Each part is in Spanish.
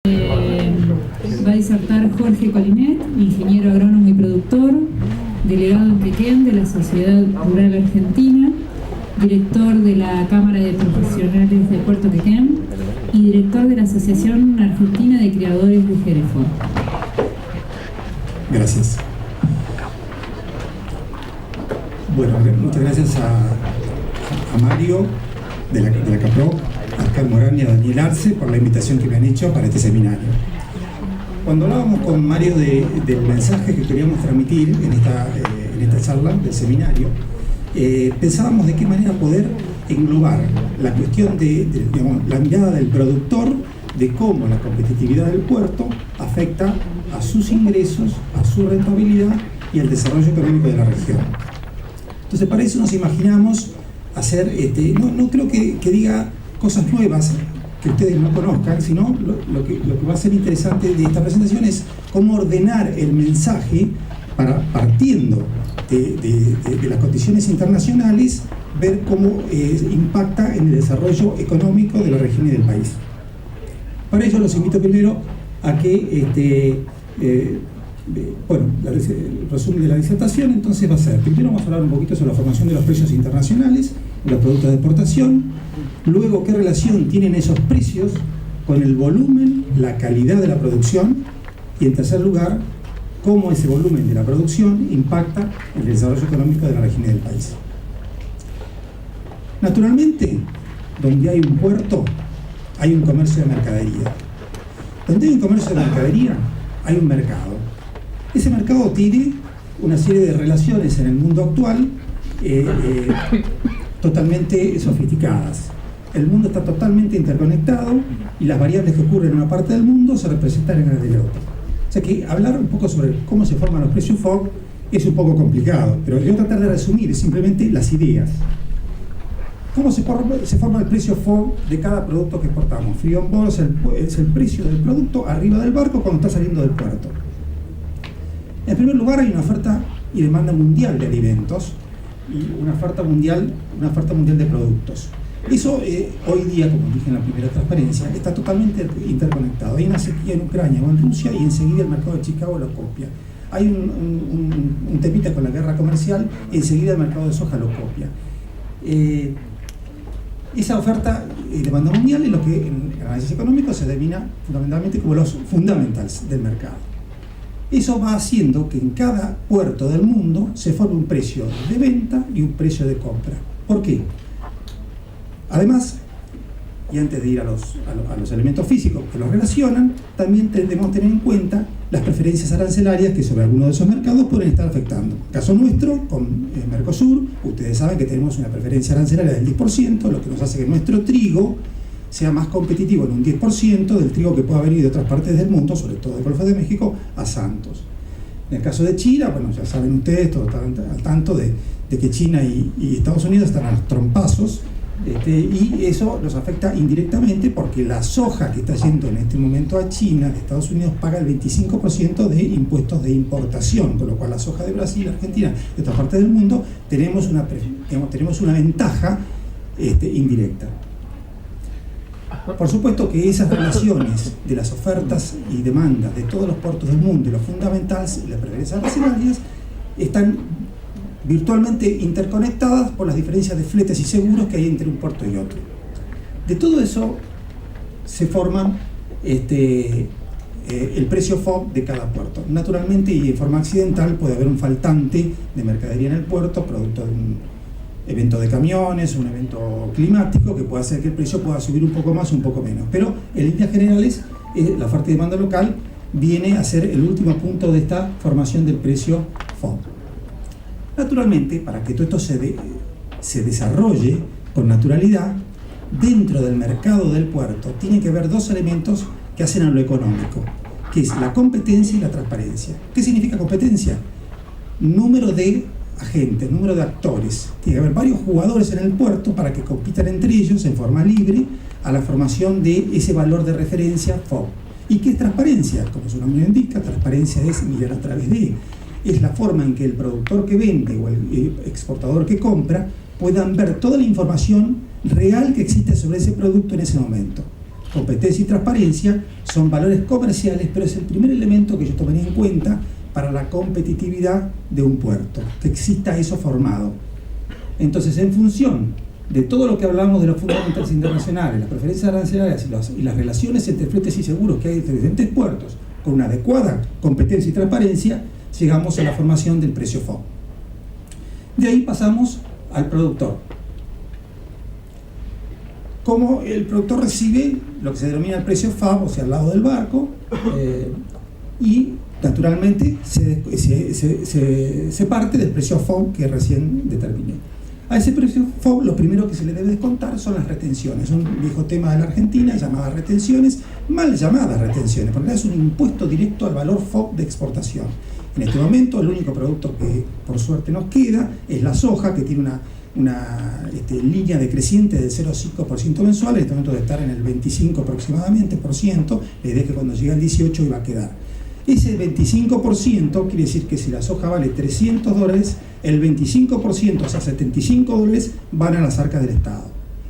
Va a disertar Jorge Colinet, ingeniero agrónomo y productor, delegado en Quequén de la Sociedad Rural Argentina, director de la Cámara de Profesionales de Puerto Quequén y director de la Asociación Argentina de Criadores de Hereford. Gracias. Bueno, muchas gracias a Mario de la CAPRO, a Oscar Morán y a Daniel Arce por la invitación que me han hecho para este seminario. Cuando hablábamos con Mario del mensaje que queríamos transmitir en esta charla del seminario, pensábamos de qué manera poder englobar la cuestión digamos, la mirada del productor, de cómo la competitividad del puerto afecta a sus ingresos, a su rentabilidad y al desarrollo económico de la región. Entonces, para eso nos imaginamos hacer, no creo que diga cosas nuevas que ustedes no conozcan, sino lo que va a ser interesante de esta presentación es cómo ordenar el mensaje para, partiendo de las condiciones internacionales, ver cómo impacta en el desarrollo económico de la región y del país. Para ello los invito primero a que, el resumen de la disertación entonces va a ser, primero vamos a hablar un poquito sobre la formación de los precios internacionales de los productos de exportación, luego qué relación tienen esos precios con el volumen, la calidad de la producción y en tercer lugar, cómo ese volumen de la producción impacta en el desarrollo económico de la región y del país. Naturalmente, donde hay un puerto, hay un comercio de mercadería. Donde hay un comercio de mercadería, hay un mercado. Ese mercado tiene una serie de relaciones en el mundo actual totalmente sofisticadas. El mundo está totalmente interconectado y las variables que ocurren en una parte del mundo se representan en la de la otra. O sea que hablar un poco sobre cómo se forman los precios FOB es un poco complicado, pero yo voy a tratar de resumir simplemente las ideas. ¿Cómo se forma el precio FOB de cada producto que exportamos? Free on board es el precio del producto arriba del barco cuando está saliendo del puerto. En primer lugar, hay una oferta y demanda mundial de alimentos y una oferta mundial de productos. Eso hoy día, como dije en la primera transparencia, está totalmente interconectado. Hay una sequía en Ucrania o en Rusia y enseguida el mercado de Chicago lo copia. Hay un temita con la guerra comercial y enseguida el mercado de soja lo copia. Esa oferta y demanda mundial es lo que en el análisis económico se denomina fundamentalmente como los fundamentals del mercado. Eso va haciendo que en cada puerto del mundo se forme un precio de venta y un precio de compra. ¿Por qué? Además, y antes de ir a los elementos físicos que los relacionan, también debemos tener en cuenta las preferencias arancelarias que sobre algunos de esos mercados pueden estar afectando. Caso nuestro, con Mercosur, ustedes saben que tenemos una preferencia arancelaria del 10%, lo que nos hace que nuestro trigo sea más competitivo en un 10% del trigo que pueda venir de otras partes del mundo, sobre todo del Golfo de México, a Santos. En el caso de China, bueno, ya saben ustedes, todos están al tanto de que China y Estados Unidos están a los trompazos, y eso los afecta indirectamente porque la soja que está yendo en este momento a China, de Estados Unidos, paga el 25% de impuestos de importación, con lo cual la soja de Brasil, Argentina, de otras partes del mundo, tenemos una ventaja indirecta. Por supuesto que esas relaciones de las ofertas y demandas de todos los puertos del mundo y los fundamentales y las preferencias arancelarias están virtualmente interconectadas por las diferencias de fletes y seguros que hay entre un puerto y otro. De todo eso se forman el precio FOB de cada puerto. Naturalmente y en forma accidental puede haber un faltante de mercadería en el puerto, producto de un evento de camiones, un evento climático que puede hacer que el precio pueda subir un poco más o un poco menos. Pero en líneas generales, la oferta y demanda local viene a ser el último punto de esta formación del precio FOB. Naturalmente, para que todo esto se desarrolle con naturalidad, dentro del mercado del puerto tiene que haber dos elementos que hacen a lo económico, que es la competencia y la transparencia. ¿Qué significa competencia? Número de agentes, número de actores. Tiene que haber varios jugadores en el puerto para que compitan entre ellos en forma libre a la formación de ese valor de referencia FOB. ¿Y qué es transparencia? Como su nombre indica, transparencia es mirar a través de. Es la forma en que el productor que vende o el exportador que compra puedan ver toda la información real que existe sobre ese producto en ese momento. competencia y transparencia son valores comerciales, pero es el primer elemento que yo tomaría en cuenta para la competitividad de un puerto, que exista eso formado. Entonces, en función de todo lo que hablamos de los fundamentales internacionales, las preferencias arancelarias y las relaciones entre fletes y seguros que hay entre diferentes puertos, con una adecuada competencia y transparencia, llegamos a la formación del precio FOB. De ahí pasamos al productor. Como el productor recibe lo que se denomina el precio FAB, o sea, al lado del barco, y naturalmente se parte del precio FOB que recién determiné. A ese precio FOB lo primero que se le debe descontar son las retenciones. Un viejo tema de la Argentina, llamadas retenciones, mal llamadas retenciones, porque es un impuesto directo al valor FOB de exportación. En este momento el único producto que por suerte nos queda es la soja, que tiene una línea decreciente del 0,5% mensual. En este momento debe estar en el 25 aproximadamente por ciento. La idea es que cuando llegue al 18 iba a quedar. Ese 25% quiere decir que si la soja vale $300, el 25%, o sea $75, van a las arcas del Estado.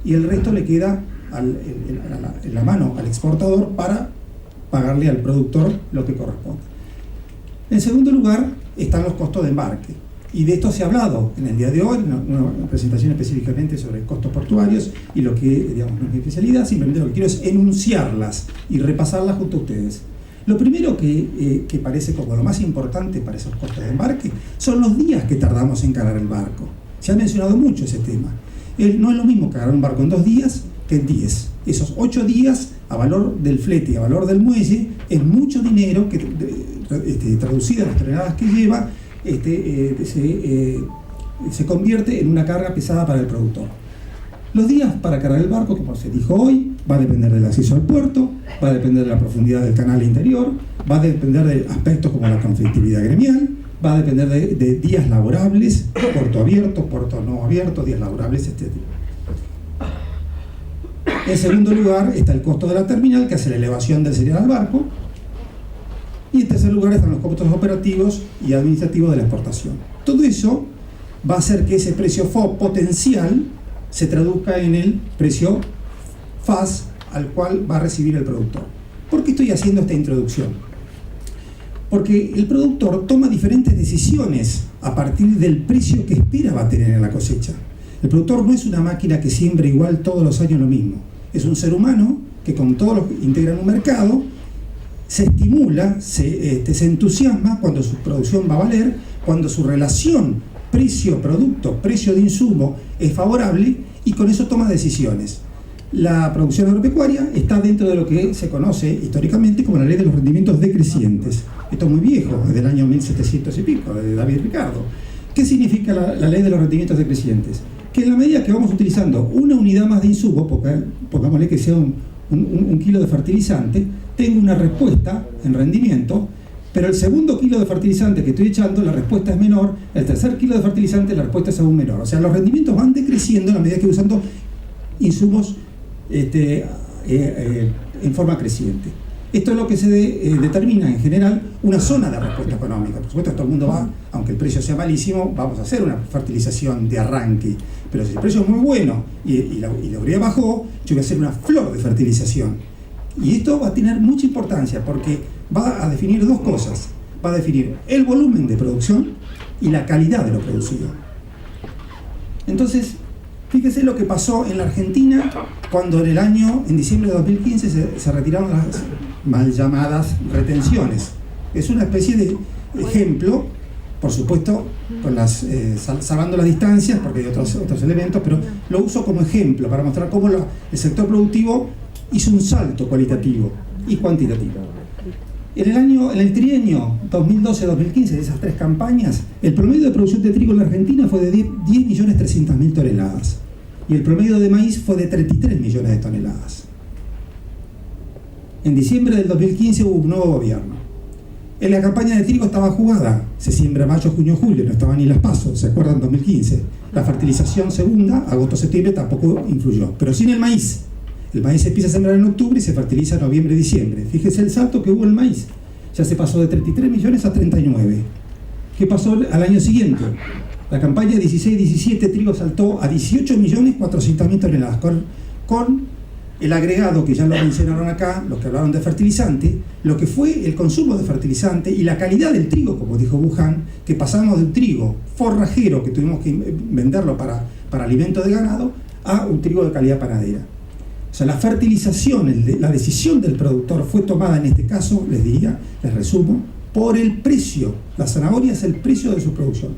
Y el resto le queda en la mano al exportador para pagarle al productor lo que corresponde. En segundo lugar, están los costos de embarque. Y de esto se ha hablado en el día de hoy, una presentación específicamente sobre costos portuarios y lo que, digamos, no es mi especialidad, simplemente lo que quiero es enunciarlas y repasarlas junto a ustedes. Lo primero que parece como lo más importante para esos costos de embarque son los días que tardamos en cargar el barco. Se ha mencionado mucho ese tema. No es lo mismo cargar un barco en 2 días que en 10. Esos 8 días a valor del flete y a valor del muelle es mucho dinero que, traducida en las toneladas que lleva, se convierte en una carga pesada para el productor. Los días para cargar el barco, como se dijo hoy, va a depender del acceso al puerto, va a depender de la profundidad del canal interior, va a depender de aspectos como la conflictividad gremial, va a depender de días laborables, puerto abierto, puerto no abierto, días laborables, etc. En segundo lugar está el costo de la terminal, que hace la elevación del cereal al barco. Y en tercer lugar están los costos operativos y administrativos de la exportación. Todo eso va a hacer que ese precio FOB potencial se traduzca en el precio FAS al cual va a recibir el productor. ¿Por qué estoy haciendo esta introducción? Porque el productor toma diferentes decisiones a partir del precio que espera va a tener en la cosecha. El productor no es una máquina que siembra igual todos los años lo mismo. Es un ser humano que, con todos los que integran un mercado, se estimula, se entusiasma cuando su producción va a valer, cuando su relación precio-producto, precio de insumo es favorable, y con eso toma decisiones. La producción agropecuaria está dentro de lo que se conoce históricamente como la ley de los rendimientos decrecientes. Esto es muy viejo, es del año 1700 y pico, de David Ricardo. ¿Qué significa la ley de los rendimientos decrecientes? Que en la medida que vamos utilizando una unidad más de insumo, pongámosle que sea un kilo de fertilizante, tengo una respuesta en rendimiento, pero el segundo kilo de fertilizante que estoy echando, la respuesta es menor, el tercer kilo de fertilizante, la respuesta es aún menor. O sea, los rendimientos van decreciendo en la medida que voy usando insumos en forma creciente. Esto es lo que se determina en general una zona de respuesta económica. Por supuesto, todo el mundo va, aunque el precio sea malísimo, vamos a hacer una fertilización de arranque. Pero si el precio es muy bueno y la urea bajó, yo voy a hacer una flor de fertilización. Y esto va a tener mucha importancia porque va a definir dos cosas. Va a definir el volumen de producción y la calidad de lo producido. Entonces, fíjese lo que pasó en la Argentina cuando en diciembre de 2015 se retiraron las mal llamadas retenciones. Es una especie de ejemplo, por supuesto, salvando las distancias, porque hay otros elementos, pero lo uso como ejemplo para mostrar cómo el sector productivo hizo un salto cualitativo y cuantitativo. En el trienio 2012-2015, de esas 3 campañas, el promedio de producción de trigo en la Argentina fue de 10.300.000 toneladas y el promedio de maíz fue de 33 millones de toneladas. En diciembre del 2015 hubo un nuevo gobierno. En la campaña de trigo estaba jugada, se siembra mayo, junio, julio, no estaban ni las PASO, ¿se acuerdan? 2015. La fertilización segunda, agosto-septiembre, tampoco influyó, pero sin el maíz. El maíz se empieza a sembrar en octubre y se fertiliza en noviembre-diciembre. Fíjese el salto que hubo en el maíz. Ya se pasó de 33 millones a 39. ¿Qué pasó al año siguiente? La campaña 16-17 trigo saltó a 18.400.000 toneladas, con el agregado, que ya lo mencionaron acá, los que hablaron de fertilizante, lo que fue el consumo de fertilizante y la calidad del trigo, como dijo Wuhan, que pasamos de un trigo forrajero que tuvimos que venderlo para alimento de ganado a un trigo de calidad panadera. O sea, la fertilización, la decisión del productor fue tomada en este caso, les resumo, por el precio. La zanahoria es el precio de su producción.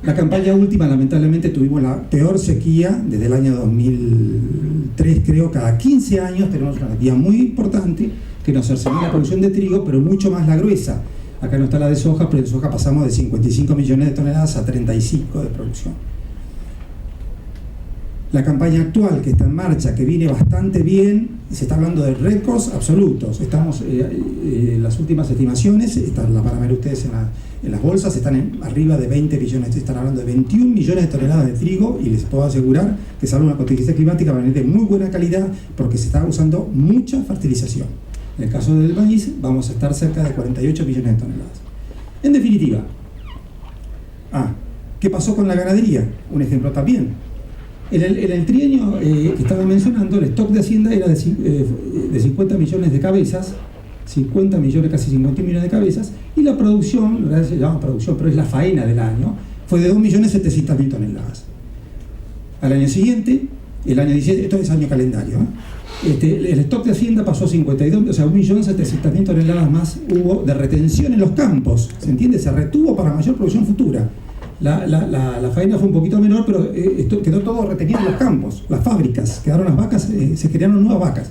La campaña última, lamentablemente, tuvimos la peor sequía desde el año 2003, creo. Cada 15 años tenemos una sequía muy importante que nos cercenó la producción de trigo, pero mucho más la gruesa. Acá no está la de soja, pero de soja pasamos de 55 millones de toneladas a 35 de producción. La campaña actual que está en marcha, que viene bastante bien, se está hablando de récords absolutos. Estamos, las últimas estimaciones, las van a ver ustedes en las bolsas, están arriba de 20 millones, están hablando de 21 millones de toneladas de trigo, y les puedo asegurar que salvo una contingencia climática va a venir de muy buena calidad porque se está usando mucha fertilización. En el caso del maíz vamos a estar cerca de 48 millones de toneladas. En definitiva, ¿qué pasó con la ganadería? Un ejemplo también. En el trienio que estaba mencionando, el stock de Hacienda era de 50 millones de cabezas, 50 millones, casi 50 millones de cabezas, y la producción, en realidad se llama producción, pero es la faena del año, fue de 2.700.000 toneladas. Al año siguiente, el año 17, esto es año calendario, el stock de Hacienda pasó a 52, o sea, 1.700.000 toneladas más hubo de retención en los campos, ¿se entiende? Se retuvo para mayor producción futura. La faena fue un poquito menor, pero esto quedó todo retenido en los campos, las fábricas, quedaron las vacas, se crearon nuevas vacas.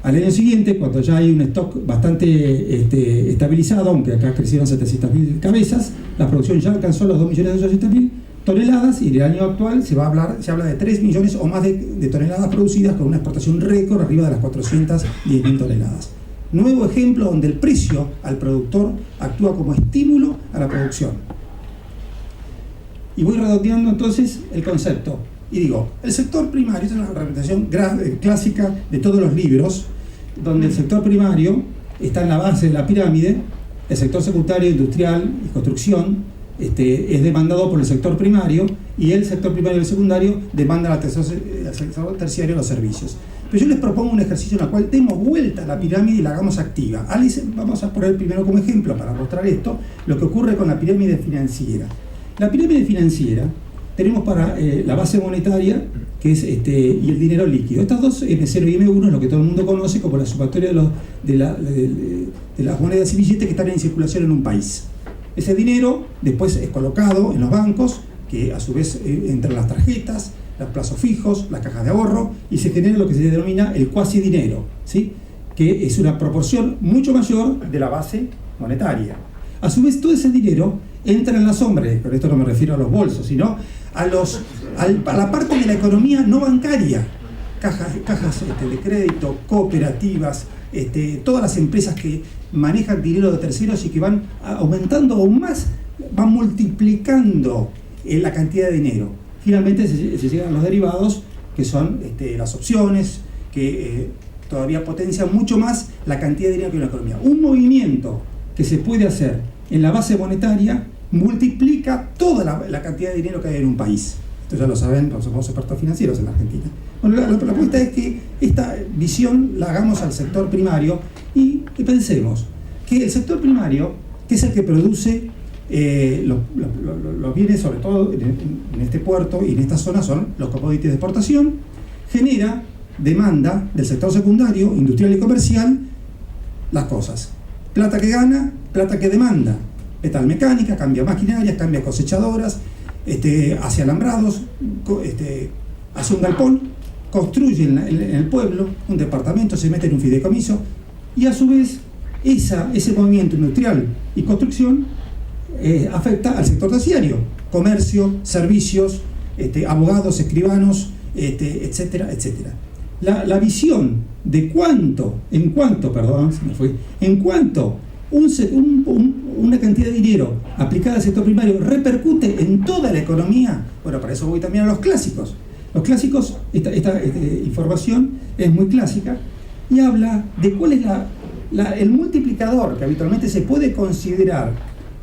Al año siguiente, cuando ya hay un stock bastante estabilizado, aunque acá crecieron 700.000 cabezas, la producción ya alcanzó los 2.800.000 toneladas, y en el año actual se habla de 3 millones o más de toneladas producidas, con una exportación récord arriba de las 410.000 toneladas. Nuevo ejemplo donde el precio al productor actúa como estímulo a la producción. Y voy redondeando entonces el concepto. Y digo, el sector primario, esta es una representación clásica de todos los libros, donde el sector primario está en la base de la pirámide, el sector secundario, industrial y construcción es demandado por el sector primario, y el sector primario y el secundario demandan al sector terciario los servicios. Pero yo les propongo un ejercicio en el cual demos vuelta a la pirámide y la hagamos activa. Vamos a poner primero como ejemplo, para mostrar esto, lo que ocurre con la pirámide financiera. La pirámide financiera, tenemos para la base monetaria, que es y el dinero líquido. Estas dos, M0 y M1, es lo que todo el mundo conoce como la sumatoria de las monedas y billetes que están en circulación en un país. Ese dinero después es colocado en los bancos, que a su vez entran las tarjetas, los plazos fijos, las cajas de ahorro, y se genera lo que se denomina el cuasi dinero, ¿sí? Que es una proporción mucho mayor de la base monetaria. A su vez, todo ese dinero entra en la sombra, pero esto no me refiero a los bolsos, sino a la parte de la economía no bancaria, cajas de crédito, cooperativas, todas las empresas que manejan dinero de terceros y que van aumentando aún más, van multiplicando la cantidad de dinero. Finalmente se llegan a los derivados, que son las opciones, que todavía potencian mucho más la cantidad de dinero que hay en la economía. Un movimiento que se puede hacer en la base monetaria multiplica toda la cantidad de dinero que hay en un país. Esto ya lo saben, somos expertos financieros en la Argentina. Bueno, la propuesta es que esta visión la hagamos al sector primario y que pensemos que el sector primario, que es el que produce los bienes, sobre todo en este puerto y en esta zona, son los commodities de exportación, genera demanda del sector secundario, industrial y comercial, las cosas. Plata que gana, plata que demanda. Metal mecánica, cambia maquinarias, cambia cosechadoras, hace alambrados, hace un galpón, construye en el pueblo un departamento, se mete en un fideicomiso, y a su vez ese movimiento industrial y construcción afecta al sector terciario, comercio, servicios, abogados, escribanos, etcétera, etcétera. La visión de en cuanto una cantidad de dinero aplicada al sector primario repercute en toda la economía, bueno, para eso voy también a los clásicos. Los clásicos, esta información es muy clásica y habla de cuál es el multiplicador que habitualmente se puede considerar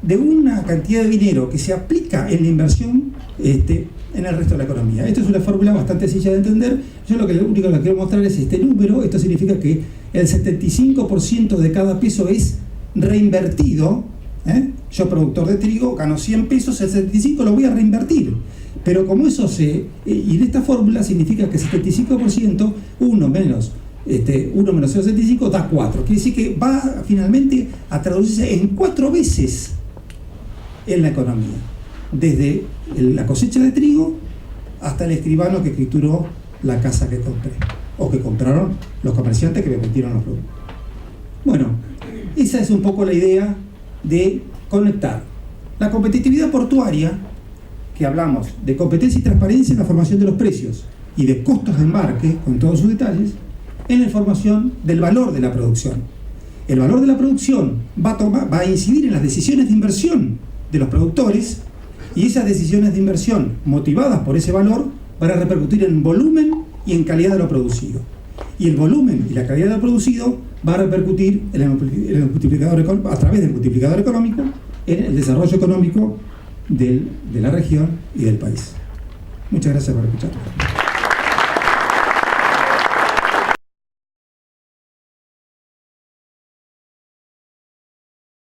de una cantidad de dinero que se aplica en la inversión en el resto de la economía. Esto es una fórmula bastante sencilla de entender. Yo lo único que quiero mostrar es este número. Esto significa que el 75% de cada peso es reinvertido. Yo, productor de trigo, gano 100 pesos, el 75 lo voy a reinvertir. Pero como eso y en esta fórmula significa que el 75%, 1 menos 0,75 da 4. Quiere decir que va finalmente a traducirse en 4 veces en la economía. Desde la cosecha de trigo hasta el escribano que escrituró la casa que compré, o que compraron los comerciantes que me metieron los productos. Bueno, esa es un poco la idea de conectar la competitividad portuaria, que hablamos de competencia y transparencia en la formación de los precios y de costos de embarque, con todos sus detalles, en la información del valor de la producción. El valor de la producción va a incidir en las decisiones de inversión de los productores, y esas decisiones de inversión motivadas por ese valor van a repercutir en volumen y en calidad de lo producido. Y el volumen y la calidad de lo producido va a repercutir en el multiplicador, a través del multiplicador económico, en el desarrollo económico de la región y del país. Muchas gracias por escuchar.